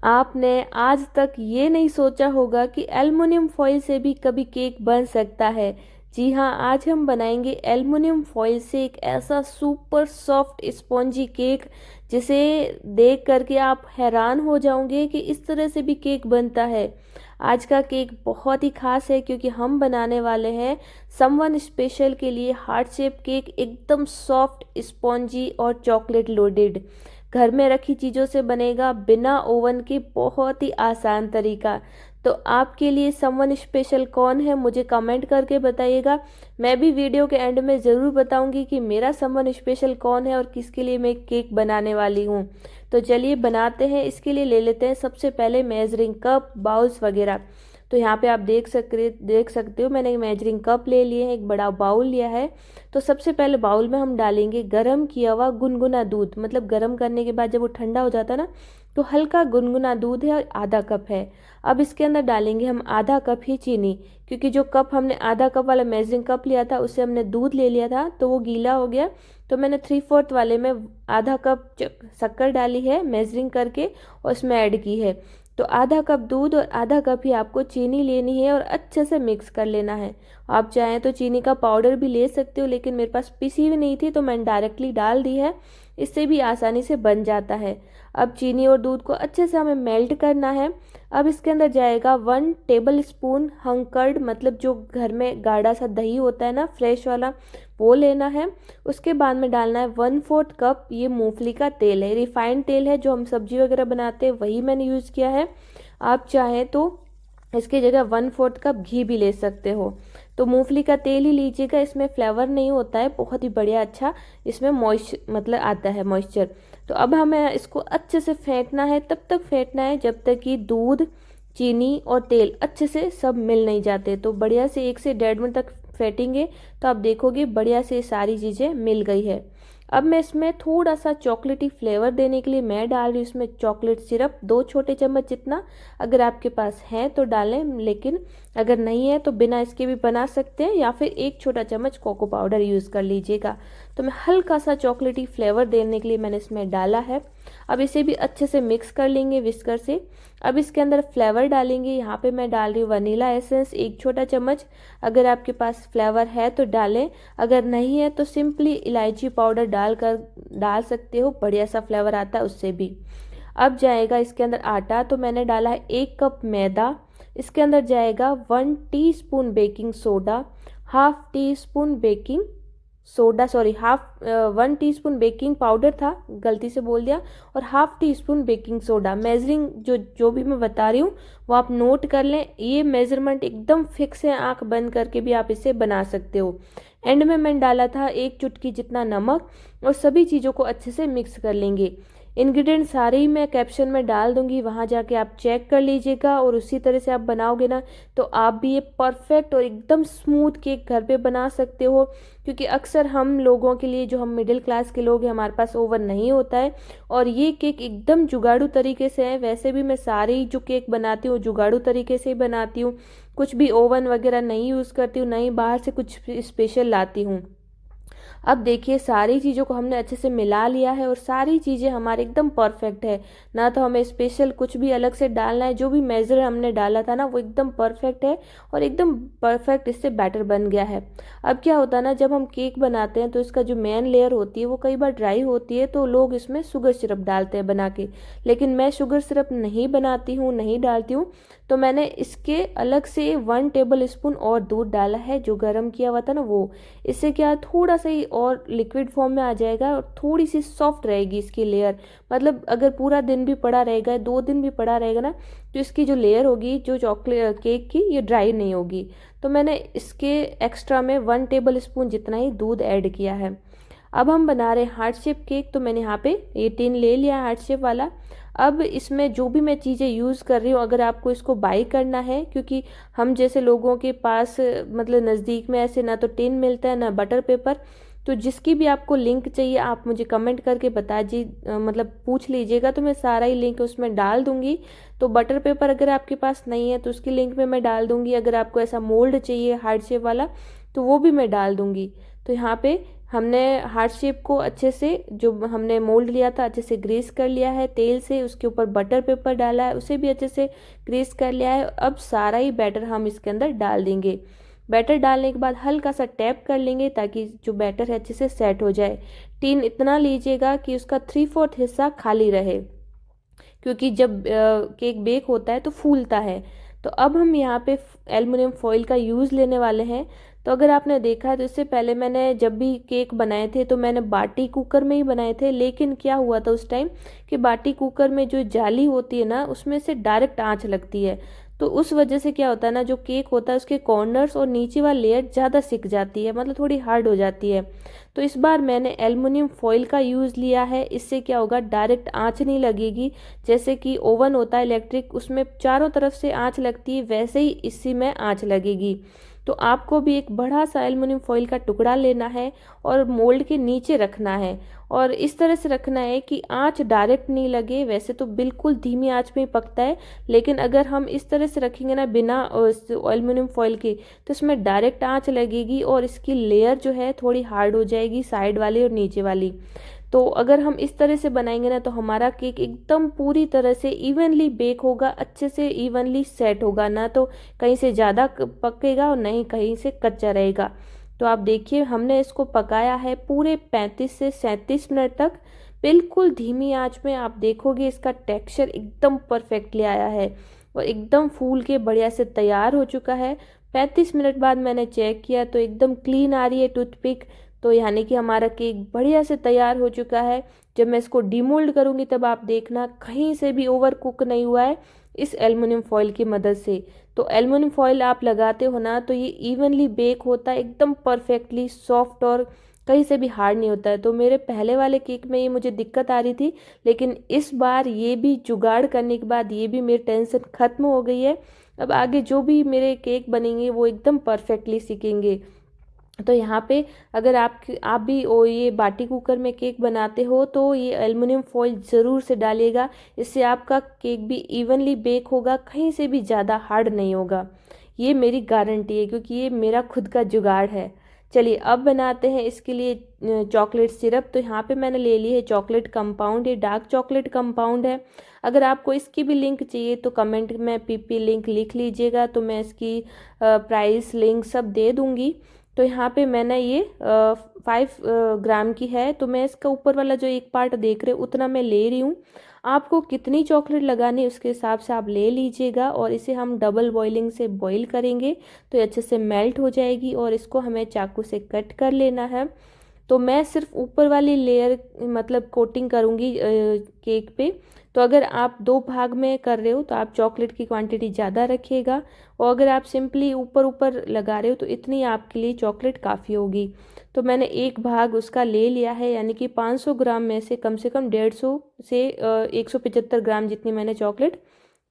आपने आज तक ये नहीं सोचा होगा कि एल्युमिनियम फॉइल से भी कभी केक बन सकता है। जी हाँ, आज हम बनाएंगे एल्युमिनियम फॉइल से एक ऐसा सुपर सॉफ्ट स्पॉन्जी केक जिसे देख करके आप हैरान हो जाओगे कि इस तरह से भी केक बनता है। आज का केक बहुत ही खास है क्योंकि हम बनाने वाले हैं समवन स्पेशल के लिए हार्ट शेप केक, एकदम सॉफ्ट स्पॉन्जी और चॉकलेट लोडेड। घर में रखी चीज़ों से बनेगा, बिना ओवन के, बहुत ही आसान तरीका। तो आपके लिए समवन स्पेशल कौन है मुझे कमेंट करके बताइएगा। मैं भी वीडियो के एंड में ज़रूर बताऊंगी कि मेरा समवन स्पेशल कौन है और किसके लिए मैं केक बनाने वाली हूँ। तो चलिए बनाते हैं। इसके लिए ले लेते हैं सबसे पहले मेजरिंग कप, बाउल्स वगैरह। तो यहाँ पे आप देख सकते हो मैंने मेजरिंग कप ले लिए हैं, एक बड़ा बाउल लिया है। तो सबसे पहले बाउल में हम डालेंगे गरम किया हुआ गुनगुना दूध। मतलब गरम करने के बाद जब वो ठंडा हो जाता है ना, तो हल्का गुनगुना दूध है और आधा कप है। अब इसके अंदर डालेंगे हम आधा कप ही चीनी, क्योंकि जो कप हमने आधा कप वाला मेजरिंग कप लिया था उससे हमने दूध ले लिया था तो वो गीला हो गया। तो मैंने 3/4 वाले में आधा कप शक्कर डाली है मेजरिंग करके और उसमें ऐड की है। तो आधा कप दूध और आधा कप ही आपको चीनी लेनी है और अच्छे से मिक्स कर लेना है। आप चाहें तो चीनी का पाउडर भी ले सकते हो, लेकिन मेरे पास पिसी हुई नहीं थी तो मैंने डायरेक्टली डाल दी है, इससे भी आसानी से बन जाता है। अब चीनी और दूध को अच्छे से हमें मेल्ट करना है। अब इसके अंदर जाएगा 1 टेबल स्पून हंकर्ड, मतलब जो घर में गाढ़ा सा दही होता है ना, फ्रेश वाला, वो लेना है। उसके बाद में डालना है 1/4 कप, ये मूंगफली का तेल है, रिफाइंड तेल है, जो हम सब्जी वगैरह बनाते हैं वही मैंने यूज़ किया है। आप चाहें तो इसकी जगह 1/4 कप घी भी ले सकते हो। तो मूंगफली का तेल ही लीजिएगा, इसमें फ्लेवर नहीं होता है, बहुत ही बढ़िया अच्छा इसमें मॉइस्चर मतलब आता है मॉइस्चर। तो अब हमें इसको अच्छे से फेंटना है, तब तक फेंटना है जब तक कि दूध, चीनी और तेल अच्छे से सब मिल नहीं जाते। तो बढ़िया से 1 से 1.5 मिनट तक फेंटेंगे तो आप देखोगे बढ़िया से सारी चीज़ें मिल गई है। अब मैं इसमें थोड़ा सा चॉकलेटी फ्लेवर देने के लिए मैं डाल रही हूँ इसमें चॉकलेट सिरप, 2 छोटे चम्मच जितना। अगर आपके पास है तो डालें, लेकिन अगर नहीं है तो बिना इसके भी बना सकते हैं, या फिर 1 छोटा चम्मच कोको पाउडर यूज़ कर लीजिएगा। तो मैं हल्का सा चॉकलेटी फ्लेवर देने के लिए मैंने इसमें डाला है। अब इसे भी अच्छे से मिक्स कर लेंगे विस्कर से। अब इसके अंदर फ्लेवर डालेंगे। यहाँ पे मैं डाल रही हूँ वनीला एसेंस, 1 छोटा चम्मच। अगर आपके पास फ्लेवर है तो डालें, अगर नहीं है तो सिंपली इलायची पाउडर डाल सकते हो, बढ़िया सा फ्लेवर आता है उससे भी। अब जाएगा इसके अंदर आटा, तो मैंने डाला है 1 कप मैदा। इसके अंदर जाएगा 1 teaspoon baking soda, half tea spoon baking soda, sorry, 1 teaspoon baking powder था, गलती से बोल दिया, और half tea spoon baking soda. Measuring जो भी मैं बता रही हूँ वो आप नोट कर लें, ये मेजरमेंट एकदम फिक्स है, आंख बंद करके भी आप इसे बना सकते हो। एंड में मैंने डाला था 1 चुटकी जितना नमक, और सभी चीज़ों को अच्छे से मिक्स कर लेंगे। इंग्रेडिएंट सारे ही मैं कैप्शन में डाल दूंगी, वहाँ जाके आप चेक कर लीजिएगा, और उसी तरह से आप बनाओगे ना तो आप भी ये परफेक्ट और एकदम स्मूथ केक घर पे बना सकते हो। क्योंकि अक्सर हम लोगों के लिए, जो हम मिडिल क्लास के लोग हैं, हमारे पास ओवन नहीं होता है, और ये केक एकदम जुगाड़ू तरीके से है। वैसे भी मैं सारे जो केक बनाती हूँ जुगाड़ू तरीके से ही बनाती हूँ, कुछ भी ओवन वगैरह नहीं यूज़ करती हूँ, नहीं बाहर से कुछ स्पेशल लाती हूँ। अब देखिए सारी चीज़ों को हमने अच्छे से मिला लिया है और सारी चीज़ें हमारे एकदम परफेक्ट है, ना तो हमें स्पेशल कुछ भी अलग से डालना है। जो भी मेज़र हमने डाला था ना वो एकदम परफेक्ट है और एकदम परफेक्ट इससे बैटर बन गया है। अब क्या होता है ना, जब हम केक बनाते हैं तो इसका जो मेन लेयर होती है वो कई बार ड्राई होती है, तो लोग इसमें शुगर सिरप डालते हैं बना के, लेकिन मैं शुगर सिरप नहीं बनाती हूँ, नहीं डालती हूँ। तो मैंने इसके अलग से 1 टेबल स्पून और दूध डाला है, जो गर्म किया हुआ था ना वो। इससे क्या थोड़ा सा ही और लिक्विड फॉर्म में आ जाएगा और थोड़ी सी सॉफ्ट रहेगी इसकी लेयर। मतलब अगर पूरा दिन भी पड़ा रहेगा, 2 दिन भी पड़ा रहेगा ना, तो इसकी जो लेयर होगी जो चॉकलेट केक की, ये ड्राई नहीं होगी। तो मैंने इसके एक्स्ट्रा में 1 टेबल स्पून जितना ही दूध ऐड किया है। अब हम बना रहे हैं हार्ट शेप केक, तो मैंने यहाँ पे ये टिन ले लिया हार्ट शेप वाला। अब इसमें जो भी मैं चीज़ें यूज़ कर रही हूँ, अगर आपको इसको बाई करना है, क्योंकि हम जैसे लोगों के पास मतलब नज़दीक में ऐसे ना तो टिन मिलता है ना बटर पेपर, तो जिसकी भी आपको लिंक चाहिए आप मुझे कमेंट करके मतलब पूछ लीजिएगा, तो मैं सारा ही लिंक उसमें डाल दूंगी। तो बटर पेपर अगर आपके पास नहीं है तो उसकी लिंक में मैं डाल दूंगी, अगर आपको ऐसा मोल्ड चाहिए हार्ट शेप वाला तो वो भी मैं डाल दूंगी। तो यहाँ पे हमने हार्ट शेप को अच्छे से, जो हमने मोल्ड लिया था, अच्छे से ग्रीस कर लिया है तेल से। उसके ऊपर बटर पेपर डाला है, उसे भी अच्छे से ग्रीस कर लिया है। अब सारा ही बैटर हम इसके अंदर डाल देंगे। बैटर डालने के बाद हल्का सा टैप कर लेंगे ताकि जो बैटर है अच्छे से सेट हो जाए। टीन इतना लीजिएगा कि उसका 3/4 हिस्सा खाली रहे, क्योंकि जब केक बेक होता है तो फूलता है। तो अब हम यहाँ पे एल्युमिनियम फॉइल का यूज़ लेने वाले हैं। तो अगर आपने देखा है तो इससे पहले मैंने जब भी केक बनाए थे तो मैंने बाटी कुकर में ही बनाए थे, लेकिन क्या हुआ था उस टाइम कि बाटी कुकर में जो जाली होती है ना, उसमें से डायरेक्ट आंच लगती है। तो उस वजह से क्या होता है ना, जो केक होता है उसके कॉर्नर्स और नीचे वाली लेयर ज़्यादा सिक जाती है, मतलब थोड़ी हार्ड हो जाती है। तो इस बार मैंने एल्युमिनियम फॉइल का यूज़ लिया है। इससे क्या होगा, डायरेक्ट आंच नहीं लगेगी। जैसे कि ओवन होता है इलेक्ट्रिक, उसमें चारों तरफ से आंच लगती है, वैसे ही इसी में आंच लगेगी। तो आपको भी एक बड़ा सा एल्युमिनियम फॉइल का टुकड़ा लेना है और मोल्ड के नीचे रखना है, और इस तरह से रखना है कि आंच डायरेक्ट नहीं लगे। वैसे तो बिल्कुल धीमी आंच में ही पकता है, लेकिन अगर हम इस तरह से रखेंगे ना बिना एल्युमिनियम फॉइल के, तो इसमें डायरेक्ट आंच लगेगी और इसकी लेयर जो है थोड़ी हार्ड हो जाएगी, साइड वाली और नीचे वाली। तो अगर हम इस तरह से बनाएंगे ना तो हमारा केक एकदम पूरी तरह से इवनली बेक होगा, अच्छे से इवनली सेट होगा, ना तो कहीं से ज़्यादा पकेगा और नहीं कहीं से कच्चा रहेगा। तो आप देखिए, हमने इसको पकाया है पूरे 35 से 37 मिनट तक, बिल्कुल धीमी आंच में। आप देखोगे इसका टेक्सचर एकदम परफेक्टली आया है और एकदम फूल के बढ़िया से तैयार हो चुका है। 35 मिनट बाद मैंने चेक किया तो एकदम क्लीन आ रही है टूथपिक। तो यानी कि हमारा केक बढ़िया से तैयार हो चुका है। जब मैं इसको डिमोल्ड करूँगी तब आप देखना कहीं से भी ओवर कुक नहीं हुआ है इस एल्युमिनियम फॉइल की मदद से। तो एल्युमिनियम फॉइल आप लगाते हो ना तो ये इवनली बेक होता है, एकदम परफेक्टली सॉफ्ट, और कहीं से भी हार्ड नहीं होता है। तो मेरे पहले वाले केक में ये मुझे दिक्कत आ रही थी, लेकिन इस बार ये भी जुगाड़ करने के बाद ये भी मेरी टेंशन ख़त्म हो गई है। अब आगे जो भी मेरे केक बनेंगे वो एकदम परफेक्टली सीखेंगे। तो यहाँ पे अगर आप भी ये बाटी कुकर में केक बनाते हो तो ये एल्युमिनियम फॉइल ज़रूर से डालिएगा। इससे आपका केक भी इवनली बेक होगा, कहीं से भी ज़्यादा हार्ड नहीं होगा। ये मेरी गारंटी है, क्योंकि ये मेरा खुद का जुगाड़ है। चलिए अब बनाते हैं इसके लिए चॉकलेट सिरप। तो यहाँ पे मैंने ले ली है चॉकलेट कंपाउंड, ये डार्क चॉकलेट कंपाउंड है। अगर आपको इसकी भी लिंक चाहिए तो कमेंट में पीपी लिंक लिख लीजिएगा, तो मैं इसकी प्राइस लिंक सब दे दूँगी। तो यहाँ पे मैंने ये 5 ग्राम की है, तो मैं इसका ऊपर वाला जो एक पार्ट देख रहे हो उतना मैं ले रही हूँ। आपको कितनी चॉकलेट लगानी है उसके हिसाब से आप ले लीजिएगा, और इसे हम डबल बॉइलिंग से बॉईल करेंगे तो ये अच्छे से मेल्ट हो जाएगी, और इसको हमें चाकू से कट कर लेना है। तो मैं सिर्फ ऊपर वाली लेयर मतलब कोटिंग करूँगी केक पे। तो अगर आप 2 भाग में कर रहे हो तो आप चॉकलेट की क्वांटिटी ज़्यादा रखिएगा, और अगर आप सिंपली ऊपर ऊपर लगा रहे हो तो इतनी आपके लिए चॉकलेट काफ़ी होगी। तो मैंने एक भाग उसका ले लिया है, यानी कि 500 ग्राम में से कम 150 से 175 ग्राम जितनी मैंने चॉकलेट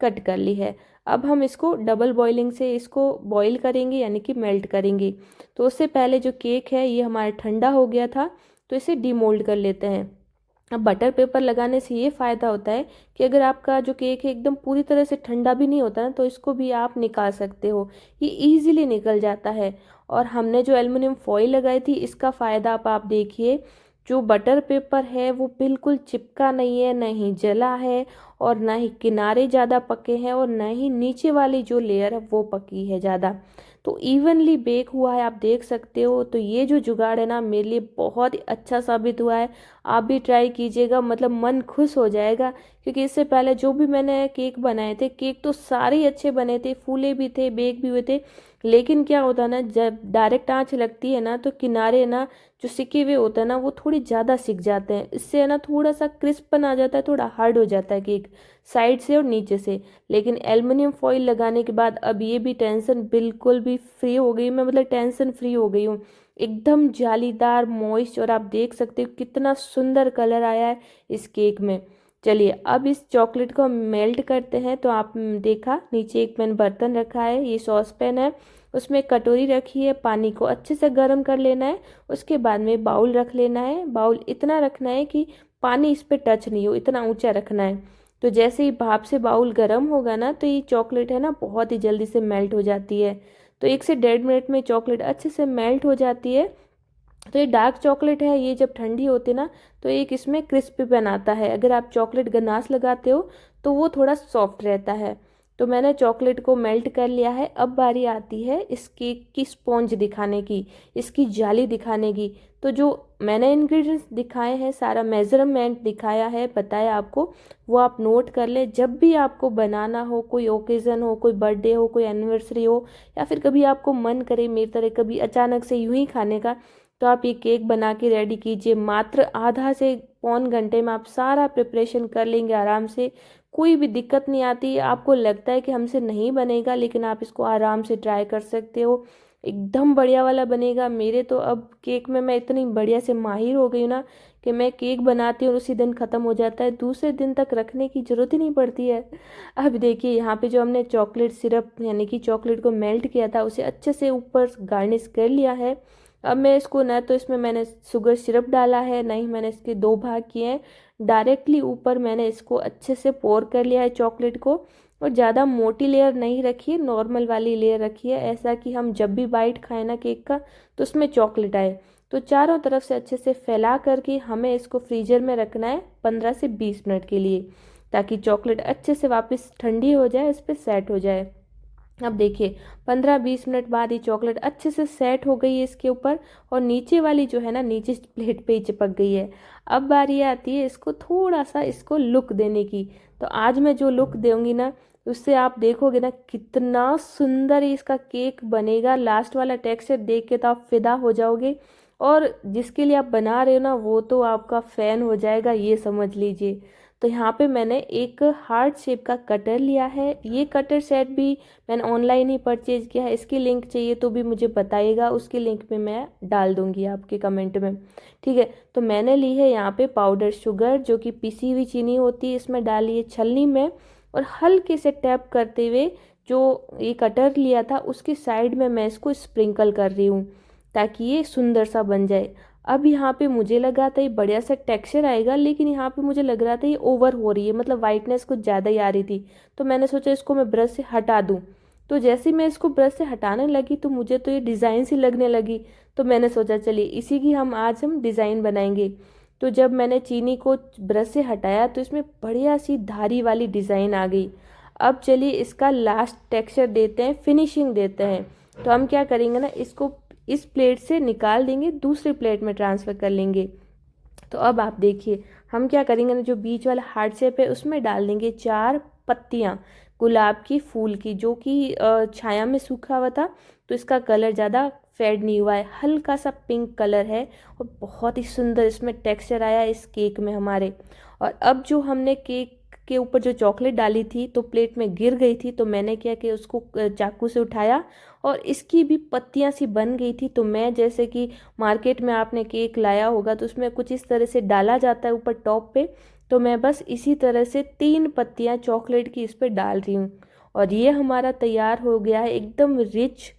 कट कर ली है। अब हम इसको डबल बॉइलिंग से इसको बॉईल करेंगे, यानी कि मेल्ट करेंगे। तो उससे पहले जो केक है ये हमारा ठंडा हो गया था, तो इसे डीमोल्ड कर लेते हैं। अब बटर पेपर लगाने से ये फ़ायदा होता है कि अगर आपका जो केक है एकदम पूरी तरह से ठंडा भी नहीं होता ना, तो इसको भी आप निकाल सकते हो, ये इजीली निकल जाता है। और हमने जो एल्युमिनियम फॉइल लगाई थी इसका फ़ायदा आप देखिए, जो बटर पेपर है वो बिल्कुल चिपका नहीं है, ना ही जला है, और ना ही किनारे ज़्यादा पके हैं, और ना ही नीचे वाली जो लेयर है वो पकी है ज़्यादा। तो इवनली बेक हुआ है, आप देख सकते हो। तो ये जो जुगाड़ है ना मेरे लिए बहुत ही अच्छा साबित हुआ है। आप भी ट्राई कीजिएगा, मतलब मन खुश हो जाएगा। क्योंकि इससे पहले जो भी मैंने केक बनाए थे, केक तो सारे ही अच्छे बने थे, फूले भी थे, बेक भी हुए थे, लेकिन क्या होता है ना, जब डायरेक्ट आंच लगती है ना तो किनारे ना जो सिके हुए होता है ना वो थोड़ी ज़्यादा सिक जाते हैं। इससे है ना थोड़ा सा क्रिस्पन आ जाता है, थोड़ा हार्ड हो जाता है केक साइड से और नीचे से। लेकिन एल्युमिनियम फॉइल लगाने के बाद अब ये भी टेंशन बिल्कुल भी फ्री हो गई, मैं मतलब टेंशन फ्री हो गई हूँ। एकदम जालीदार मॉइस्ट, और आप देख सकते हो कितना सुंदर कलर आया है इस केक में। चलिए अब इस चॉकलेट को हम मेल्ट करते हैं। तो आप देखा नीचे एक मैंने बर्तन रखा है, ये सॉस पैन है, उसमें कटोरी रखी है, पानी को अच्छे से गर्म कर लेना है। उसके बाद में बाउल रख लेना है, बाउल इतना रखना है कि पानी इस पर टच नहीं हो, इतना ऊंचा रखना है। तो जैसे ही भाप से बाउल गर्म होगा ना तो ये चॉकलेट है ना बहुत ही जल्दी से मेल्ट हो जाती है। तो 1 से 1.5 मिनट में चॉकलेट अच्छे से मेल्ट हो जाती है। तो ये डार्क चॉकलेट है, ये जब ठंडी होती है ना तो एक इसमें क्रिस्पीपन आता है। अगर आप चॉकलेट गनाश लगाते हो तो वो थोड़ा सॉफ्ट रहता है। तो मैंने चॉकलेट को मेल्ट कर लिया है। अब बारी आती है इस केक की स्पॉन्ज दिखाने की, इसकी जाली दिखाने की। तो जो मैंने इंग्रेडिएंट्स दिखाए हैं, सारा मेजरमेंट दिखाया है, बताया आपको, वो आप नोट कर लें। जब भी आपको बनाना हो, कोई ओकेज़न हो, कोई बर्थडे हो, कोई एनिवर्सरी हो, या फिर कभी आपको मन करे मेरी तरह कभी अचानक से यूं ही खाने का, तो आप ये केक बना के रेडी कीजिए। मात्र आधा से पौन घंटे में आप सारा प्रिपरेशन कर लेंगे आराम से। कोई भी दिक्कत नहीं आती। आपको लगता है कि हमसे नहीं बनेगा, लेकिन आप इसको आराम से ट्राई कर सकते हो, एकदम बढ़िया वाला बनेगा। मेरे तो अब केक में मैं इतनी बढ़िया से माहिर हो गई हूँ ना कि मैं केक बनाती हूँ और उसी दिन ख़त्म हो जाता है, दूसरे दिन तक रखने की ज़रूरत ही नहीं पड़ती है। अब देखिए यहाँ पे जो हमने चॉकलेट सिरप यानी कि चॉकलेट को मेल्ट किया था, उसे अच्छे से ऊपर गार्निश कर लिया है। अब मैं इसको, ना तो इसमें मैंने शुगर सिरप डाला है, ना ही मैंने इसके दो भाग किए हैं, डायरेक्टली ऊपर मैंने इसको अच्छे से पोर कर लिया है चॉकलेट को। और ज़्यादा मोटी लेयर नहीं रखी है, नॉर्मल वाली लेयर रखी है, ऐसा कि हम जब भी बाइट खाएं ना केक का तो उसमें चॉकलेट आए। तो चारों तरफ से अच्छे से फैला करके हमें इसको फ्रीजर में रखना है 15 से 20 मिनट के लिए, ताकि चॉकलेट अच्छे से वापस ठंडी हो जाए, इस पर सेट हो जाए। अब देखिए 15-20 मिनट बाद ये चॉकलेट अच्छे से सेट हो गई है इसके ऊपर, और नीचे वाली जो है ना, नीचे प्लेट पे ही चिपक गई है। अब बारी आती है इसको थोड़ा सा इसको लुक देने की। तो आज मैं जो लुक दूंगी ना, उससे आप देखोगे ना कितना सुंदर इसका केक बनेगा। लास्ट वाला टेक्सचर देख के तो आप फिदा हो जाओगे, और जिसके लिए आप बना रहे हो ना वो तो आपका फैन हो जाएगा, ये समझ लीजिए। तो यहाँ पे मैंने एक हार्ट शेप का कटर लिया है। ये कटर सेट भी मैंने ऑनलाइन ही परचेज किया है। इसकी लिंक चाहिए तो भी मुझे बताइएगा, उसकी लिंक में मैं डाल दूंगी आपके कमेंट में, ठीक है। तो मैंने ली है यहाँ पे पाउडर शुगर, जो कि पिसी हुई चीनी होती है, इसमें डाली है छलनी में, और हल्के से टैप करते हुए जो ये कटर लिया था उसकी साइड में मैं इसको स्प्रिंकल कर रही हूँ, ताकि ये सुंदर सा बन जाए। अब यहाँ पे मुझे लगा था ये बढ़िया सा टेक्सचर आएगा, लेकिन यहाँ पे मुझे लग रहा था ये ओवर हो रही है, मतलब वाइटनेस कुछ ज़्यादा ही आ रही थी। तो मैंने सोचा इसको मैं ब्रश से हटा दूँ। तो जैसे ही मैं इसको ब्रश से हटाने लगी तो मुझे तो ये डिज़ाइन सी लगने लगी। तो मैंने सोचा चलिए इसी की हम डिज़ाइन बनाएंगे। तो जब मैंने चीनी को ब्रश से हटाया तो इसमें बढ़िया सी धारी वाली डिज़ाइन आ गई। अब चलिए इसका लास्ट टेक्सचर देते हैं, फिनिशिंग देते हैं। तो हम क्या करेंगे ना, इसको इस प्लेट से निकाल देंगे, दूसरी प्लेट में ट्रांसफ़र कर लेंगे। तो अब आप देखिए हम क्या करेंगे ना, जो बीच वाला हार्ट शेप है उसमें डाल देंगे 4 पत्तियां गुलाब की फूल की, जो कि छाया में सूखा हुआ था। तो इसका कलर ज़्यादा फेड नहीं हुआ है, हल्का सा पिंक कलर है, और बहुत ही सुंदर इसमें टेक्सचर आया इस केक में हमारे। और अब जो हमने केक के ऊपर जो चॉकलेट डाली थी तो प्लेट में गिर गई थी, तो मैंने क्या कि उसको चाकू से उठाया, और इसकी भी पत्तियां सी बन गई थी। तो मैं, जैसे कि मार्केट में आपने केक लाया होगा तो उसमें कुछ इस तरह से डाला जाता है ऊपर टॉप पे, तो मैं बस इसी तरह से 3 पत्तियां चॉकलेट की इस पर डाल रही हूँ। और ये हमारा तैयार हो गया है एकदम रिच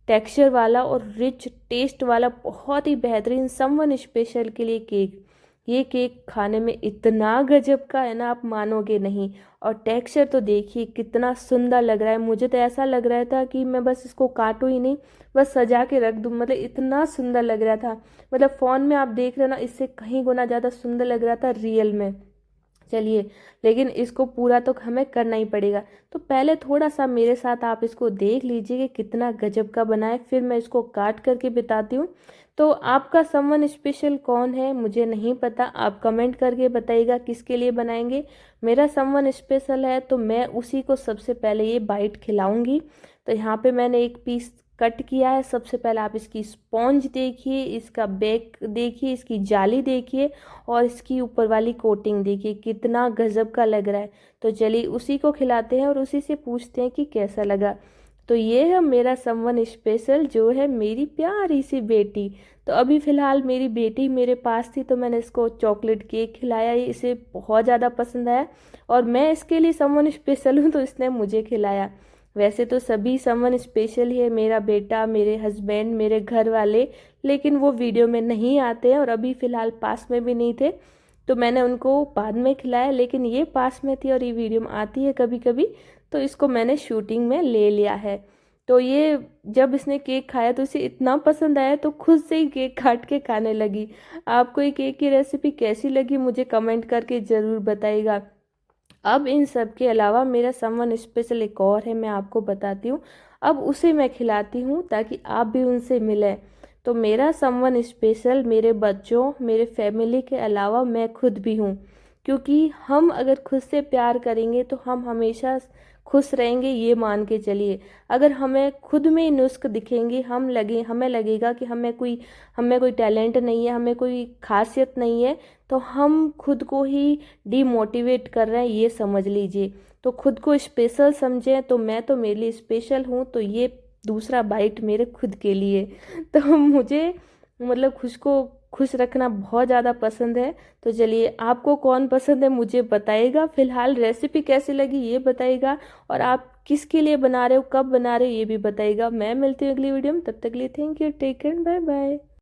टेक्सचर वाला और रिच टेस्ट वाला, बहुत ही बेहतरीन समवन स्पेशल के लिए केक। ये केक खाने में इतना गजब का है ना, आप मानोगे नहीं। और टेक्सचर तो देखिए कितना सुंदर लग रहा है। मुझे तो ऐसा लग रहा था कि मैं बस इसको काटूं ही नहीं, बस सजा के रख दूं, मतलब इतना सुंदर लग रहा था। मतलब फ़ोन में आप देख रहे हो ना, इससे कहीं गुना ज़्यादा सुंदर लग रहा था रियल में। चलिए, लेकिन इसको पूरा तो हमें करना ही पड़ेगा। तो पहले थोड़ा सा मेरे साथ आप इसको देख लीजिए कि कितना गजब का बना है, फिर मैं इसको काट करके बताती हूँ। तो आपका समवन स्पेशल कौन है मुझे नहीं पता, आप कमेंट करके बताइएगा किसके लिए बनाएंगे। मेरा समवन स्पेशल है तो मैं उसी को सबसे पहले ये बाइट खिलाऊंगी। तो यहाँ पे मैंने एक पीस कट किया है। सबसे पहले आप इसकी स्पॉन्ज देखिए, इसका बेक देखिए, इसकी जाली देखिए, और इसकी ऊपर वाली कोटिंग देखिए, कितना गजब का लग रहा है। तो चलिए उसी को खिलाते हैं और उसी से पूछते हैं कि कैसा लगा। तो ये है मेरा समवन स्पेशल, जो है मेरी प्यारी सी बेटी। तो अभी फ़िलहाल मेरी बेटी मेरे पास थी तो मैंने इसको चॉकलेट केक खिलाया, ये इसे बहुत ज़्यादा पसंद आया, और मैं इसके लिए समवन स्पेशल हूँ तो इसने मुझे खिलाया। वैसे तो सभी समवन स्पेशल ही है, मेरा बेटा, मेरे हस्बैंड, मेरे घर वाले, लेकिन वो वीडियो में नहीं आते हैं और अभी फ़िलहाल पास में भी नहीं थे, तो मैंने उनको बाद में खिलाया। लेकिन ये पास में थी और ये वीडियो में आती है कभी कभी, तो इसको मैंने शूटिंग में ले लिया है। तो ये जब इसने केक खाया तो इसे इतना पसंद आया तो खुद से ही केक काट के खाने लगी। आपको ये केक की रेसिपी कैसी लगी मुझे कमेंट करके ज़रूर बताइएगा। अब इन सब के अलावा मेरा समवन स्पेशल एक और है, मैं आपको बताती हूँ। अब उसे मैं खिलाती हूँ ताकि आप भी उनसे मिलें। तो मेरा समवन स्पेशल मेरे बच्चों, मेरे फैमिली के अलावा मैं खुद भी हूँ, क्योंकि हम अगर खुद से प्यार करेंगे तो हम हमेशा खुश रहेंगे, ये मान के चलिए। अगर हमें खुद में नुस्ख दिखेंगे, हमें लगेगा कि हमें कोई टैलेंट नहीं है, हमें कोई खासियत नहीं है, तो हम खुद को ही डीमोटिवेट कर रहे हैं, ये समझ लीजिए। तो खुद को स्पेशल समझें। तो मैं तो मेरे लिए स्पेशल हूँ, तो ये दूसरा बाइट मेरे खुद के लिए। तो मुझे मतलब खुश रखना बहुत ज़्यादा पसंद है। तो चलिए, आपको कौन पसंद है मुझे बताइएगा। फिलहाल रेसिपी कैसी लगी ये बताइएगा, और आप किसके लिए बना रहे हो, कब बना रहे हो ये भी बताइएगा। मैं मिलती हूँ अगली वीडियो में, तब तक के लिए thank you, take care, bye bye.